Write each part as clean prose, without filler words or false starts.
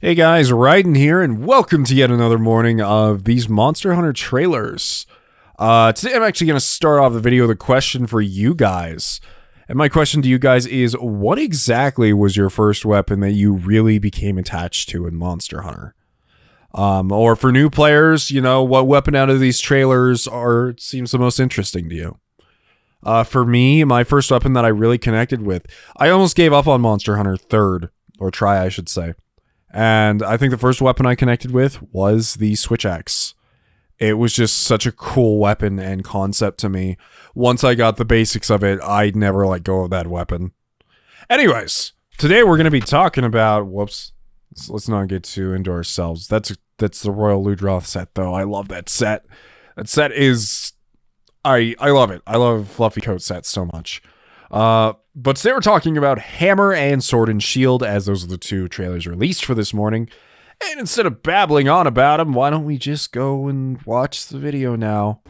Hey guys, Raiden here, and welcome to yet another morning of these Monster Hunter trailers. Today I'm actually going to start off the video with a question for you guys. And my question to you guys is, what exactly was your first weapon that you really became attached to in Monster Hunter? Or for new players, you know, what weapon out of these trailers seems the most interesting to you? For me, my first weapon that I really connected with, I almost gave up on Monster Hunter try I should say. And I think the first weapon I connected with was the Switch Axe. It was just such a cool weapon and concept to me. Once I got the basics of it, I'd never let go of that weapon. Anyways, today we're going to be talking about... Whoops. Let's not get too into ourselves. That's the Royal Ludroth set, though. I love that set. That set is... I love it. I love fluffy coat sets so much. But today we're talking about Hammer and Sword and Shield, as those are the two trailers released for this morning. And instead of babbling on about them, why don't we just go and watch the video now?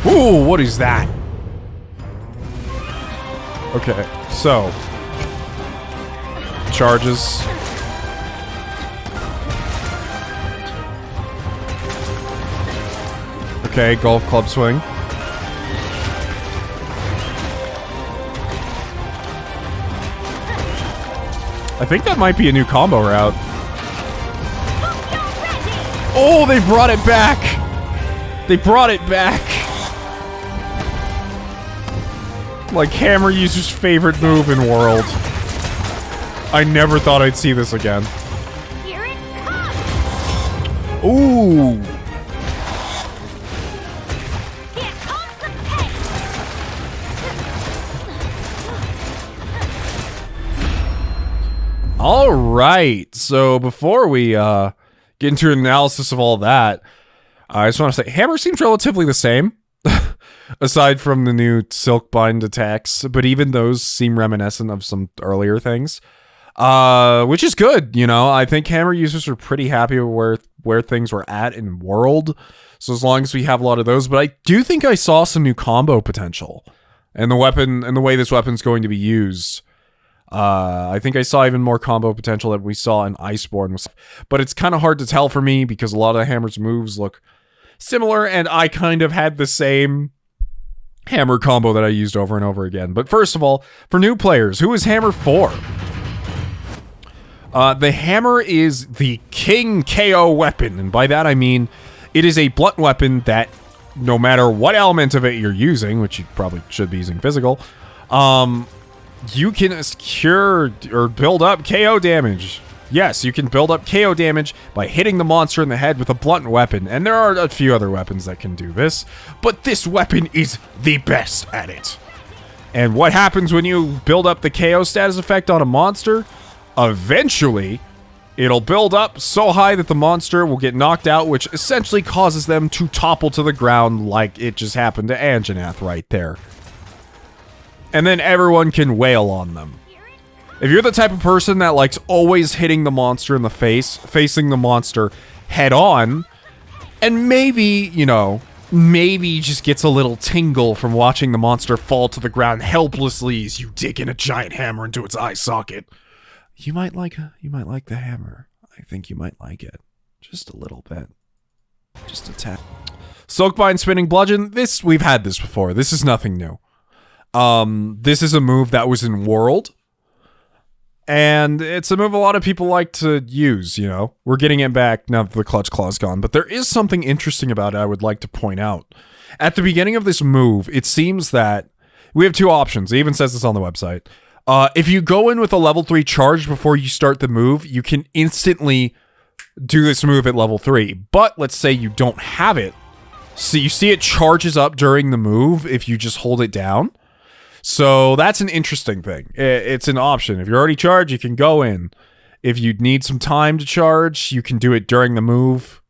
Ooh, what is that? Okay, so... charges. Okay, golf club swing. I think that might be a new combo route. Oh, they brought it back! They brought it back! Like Hammer user's favorite move in world. I never thought I'd see this again. Here it comes. Ooh! Here comes the pain. Alright, so before we get into an analysis of all that, I just want to say, Hammer seems relatively the same, aside from the new Silkbind attacks, but even those seem reminiscent of some earlier things, which is good, you know. I think Hammer users are pretty happy with where things were at in World, so as long as we have a lot of those, but I do think I saw some new combo potential, and the weapon, and the way this weapon's going to be used. I think I saw even more combo potential than we saw in Iceborne, but it's kind of hard to tell for me because a lot of the Hammer's moves look similar, and I kind of had the same Hammer combo that I used over and over again. But first of all, for new players, who is Hammer for? The Hammer is the King KO weapon, and by that I mean it is a blunt weapon that no matter what element of it you're using, which you probably should be using physical, you can secure or build up KO damage. Yes, you can build up KO damage by hitting the monster in the head with a blunt weapon, and there are a few other weapons that can do this, but this weapon is the best at it. And what happens when you build up the KO status effect on a monster? Eventually, it'll build up so high that the monster will get knocked out, which essentially causes them to topple to the ground like it just happened to Anjanath right there. And then everyone can wail on them. If you're the type of person that likes always hitting the monster in the face, facing the monster head on, and maybe, you know, maybe just gets a little tingle from watching the monster fall to the ground helplessly as you dig in a giant hammer into its eye socket, you might like the Hammer. I think you might like it. Just a little bit. Just a tap. Silkbind Spinning Bludgeon, we've had this before. This is nothing new. This is a move that was in World, and it's a move a lot of people like to use, you know. We're getting it back now that the Clutch Claw's gone, but there is something interesting about it I would like to point out. At the beginning of this move, it seems that we have two options. It even says this on the website. If you go in with a level 3 charge before you start the move, you can instantly do this move at level 3, but let's say you don't have it. So you see it charges up during the move if you just hold it down. So that's an interesting thing. It's an option. If you're already charged, you can go in. If you need some time to charge, you can do it during the move,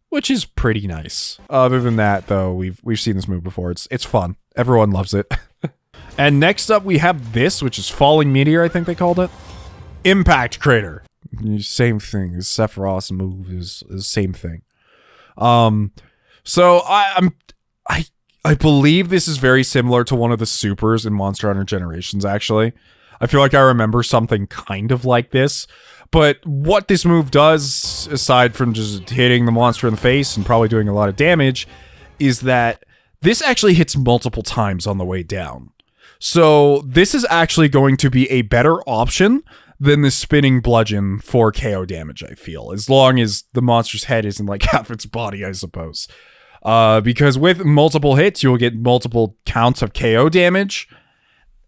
which is pretty nice. Other than that, though, we've seen this move before. It's fun. Everyone loves it. And next up, we have this, which is Falling Meteor, I think they called it. Impact Crater. Same thing. Sephiroth's move is the same thing. So I believe this is very similar to one of the supers in Monster Hunter Generations, actually. I feel like I remember something kind of like this. But what this move does, aside from just hitting the monster in the face and probably doing a lot of damage, is that this actually hits multiple times on the way down. So this is actually going to be a better option than the spinning bludgeon for KO damage, I feel. As long as the monster's head isn't like half its body, I suppose. Because with multiple hits, you'll get multiple counts of KO damage.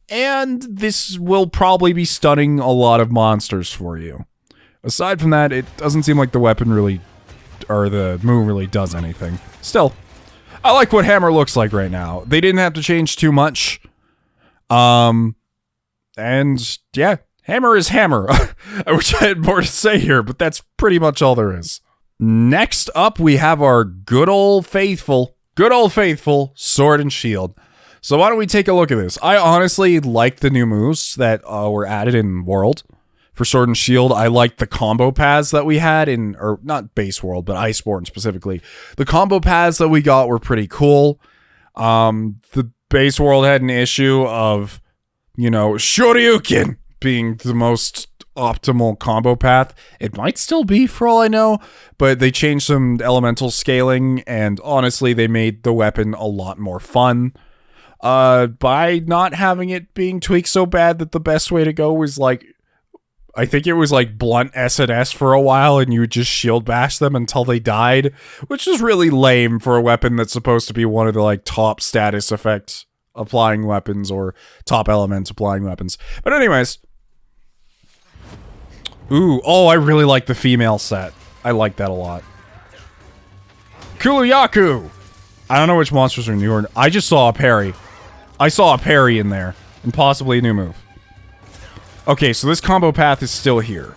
And this will probably be stunning a lot of monsters for you. Aside from that, it doesn't seem like the weapon really, or the move really does anything. Still, I like what Hammer looks like right now. They didn't have to change too much. And yeah, Hammer is Hammer. I wish I had more to say here, but that's pretty much all there is. Next up, we have our good old faithful Sword and Shield. So why don't we take a look at this? I honestly like the new moves that were added in World. For Sword and Shield, I like the combo paths that we had in, or not base World, but Iceborne specifically. The combo paths that we got were pretty cool. The base World had an issue of, you know, Shoryuken being the most optimal combo path. It might still be for all I know, but they changed some elemental scaling, and honestly, they made the weapon a lot more fun. By not having it being tweaked so bad that the best way to go was like, I think it was like blunt S&S for a while, and you would just shield bash them until they died, which is really lame for a weapon that's supposed to be one of the like top status effect applying weapons or top elements applying weapons. But anyways, oh, I really like the female set. I like that a lot. Kuluyaku! I don't know which monsters are newer. I just saw a parry. I saw a parry in there, and possibly a new move. Okay, so this combo path is still here.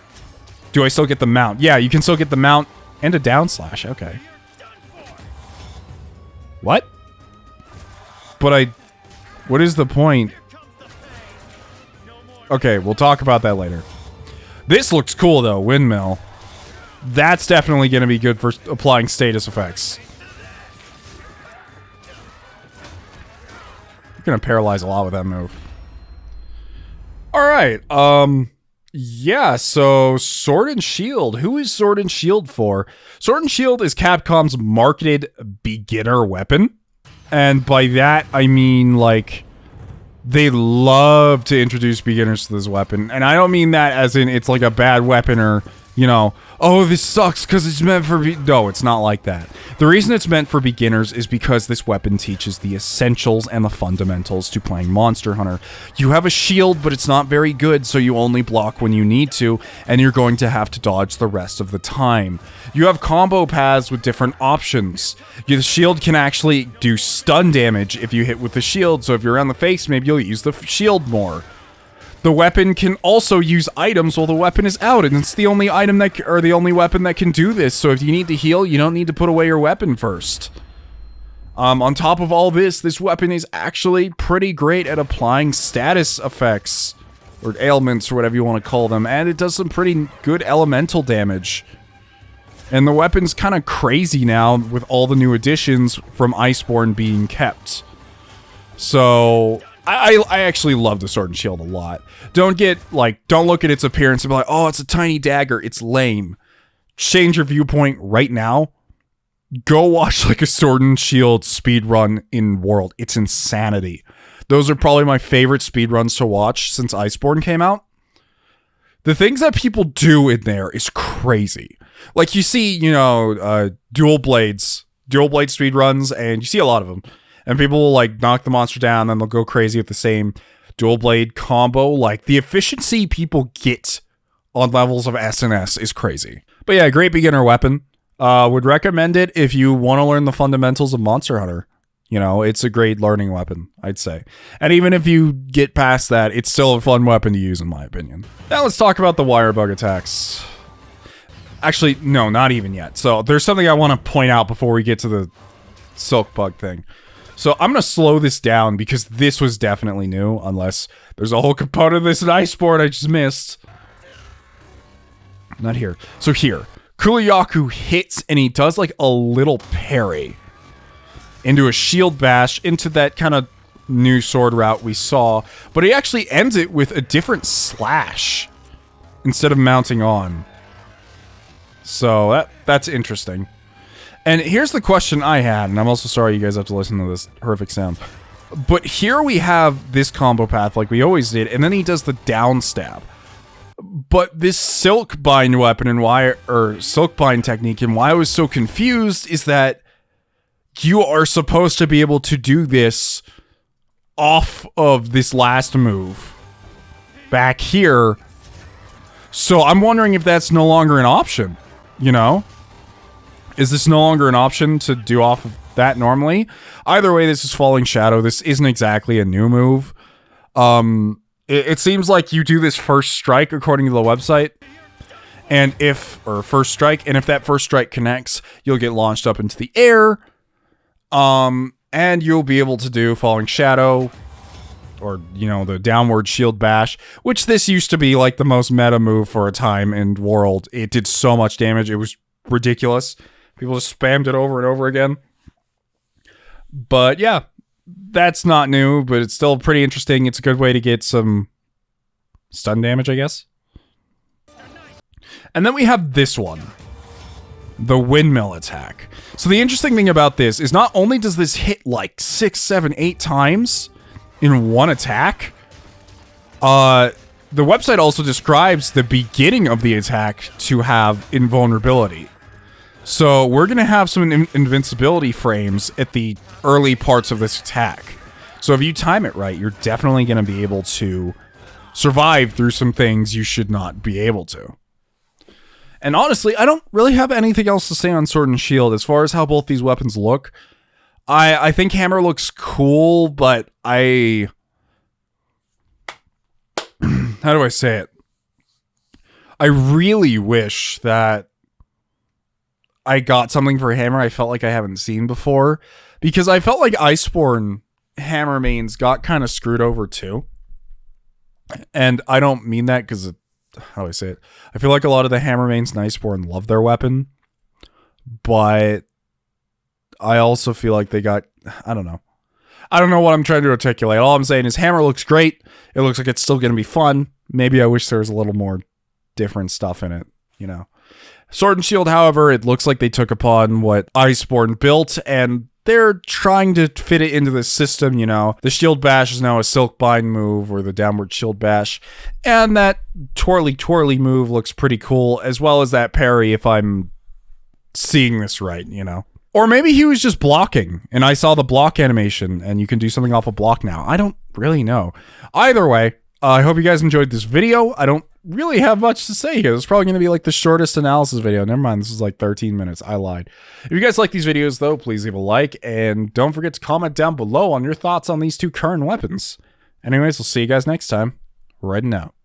Do I still get the mount? Yeah, you can still get the mount and a down slash. Okay. What? But what is the point? Okay, we'll talk about that later. This looks cool, though. Windmill. That's definitely going to be good for applying status effects. You're going to paralyze a lot with that move. Alright, yeah, so Sword and Shield. Who is Sword and Shield for? Sword and Shield is Capcom's marketed beginner weapon. And by that, I mean, like, they love to introduce beginners to this weapon. And I don't mean that as in it's like a bad weapon or, you know, oh, this sucks because it's meant for... No, it's not like that. The reason it's meant for beginners is because this weapon teaches the essentials and the fundamentals to playing Monster Hunter. You have a shield, but it's not very good, so you only block when you need to, and you're going to have to dodge the rest of the time. You have combo paths with different options. The shield can actually do stun damage if you hit with the shield, so if you're on the face, maybe you'll use the shield more. The weapon can also use items while the weapon is out, and it's the only item that, or the only weapon that can do this, so if you need to heal, you don't need to put away your weapon first. On top of all this, this weapon is actually pretty great at applying status effects, or ailments, or whatever you want to call them, and it does some pretty good elemental damage. And the weapon's kind of crazy now, with all the new additions from Iceborne being kept. So... I actually love the Sword and Shield a lot. Don't look at its appearance and be like, oh, it's a tiny dagger. It's lame. Change your viewpoint right now. Go watch like a Sword and Shield speedrun in World. It's insanity. Those are probably my favorite speedruns to watch since Iceborne came out. The things that people do in there is crazy. Like you see, you know, dual blade speedruns, and you see a lot of them. And people will, like, knock the monster down, then they'll go crazy with the same dual blade combo. Like, the efficiency people get on levels of S&S is crazy. But yeah, great beginner weapon. Would recommend it if you want to learn the fundamentals of Monster Hunter. You know, it's a great learning weapon, I'd say. And even if you get past that, it's still a fun weapon to use, in my opinion. Now let's talk about the wire bug attacks. Actually, no, not even yet. So, there's something I want to point out before we get to the silk bug thing. So I'm going to slow this down because this was definitely new, unless there's a whole component of this in Iceborne I just missed. Not here. So here, Kuluyaku hits and he does like a little parry into a shield bash into that kind of new sword route we saw, but he actually ends it with a different slash instead of mounting on. So that's interesting. And here's the question I had, and I'm also sorry you guys have to listen to this horrific sound. But here we have this combo path like we always did, and then he does the down stab. But this silk bind weapon and silk bind technique, and why I was so confused is that you are supposed to be able to do this off of this last move back here. So I'm wondering if that's no longer an option, you know? Is this no longer an option to do off of that normally? Either way, this is Falling Shadow. This isn't exactly a new move. It seems like you do this first strike according to the website. And first strike, and if that first strike connects, you'll get launched up into the air. And you'll be able to do Falling Shadow, or, you know, the downward shield bash, which this used to be like the most meta move for a time in World. It did so much damage, it was ridiculous. People just spammed it over and over again. But yeah, that's not new, but it's still pretty interesting. It's a good way to get some stun damage, I guess. And then we have this one. The windmill attack. So the interesting thing about this is not only does this hit like 6, 7, 8 times in one attack, the website also describes the beginning of the attack to have invulnerability. So we're going to have some invincibility frames at the early parts of this attack. So if you time it right, you're definitely going to be able to survive through some things you should not be able to. And honestly, I don't really have anything else to say on Sword and Shield as far as how both these weapons look. I think Hammer looks cool, but how do I say it? I really wish that I got something for Hammer I felt like I haven't seen before, because I felt like Iceborne Hammer mains got kind of screwed over too. And I don't mean that because, how do I say it? I feel like a lot of the Hammer mains in Iceborne love their weapon, but I also feel like they got, I don't know. I don't know what I'm trying to articulate. All I'm saying is Hammer looks great. It looks like it's still going to be fun. Maybe I wish there was a little more different stuff in it, you know. Sword and Shield, however, it looks like they took upon what Iceborne built, and they're trying to fit it into the system, you know. The Shield Bash is now a Silk Bind move, or the Downward Shield Bash, and that twirly move looks pretty cool, as well as that parry, if I'm seeing this right, you know. Or maybe he was just blocking, and I saw the block animation, and you can do something off a block now. I don't really know. Either way, I hope you guys enjoyed this video. I don't really have much to say here. This is probably going to be like the shortest analysis video. Never mind, this is like 13 minutes. I lied. If you guys like these videos, though, please leave a like, and don't forget to comment down below on your thoughts on these two current weapons. Anyways, we'll see you guys next time. Riding out.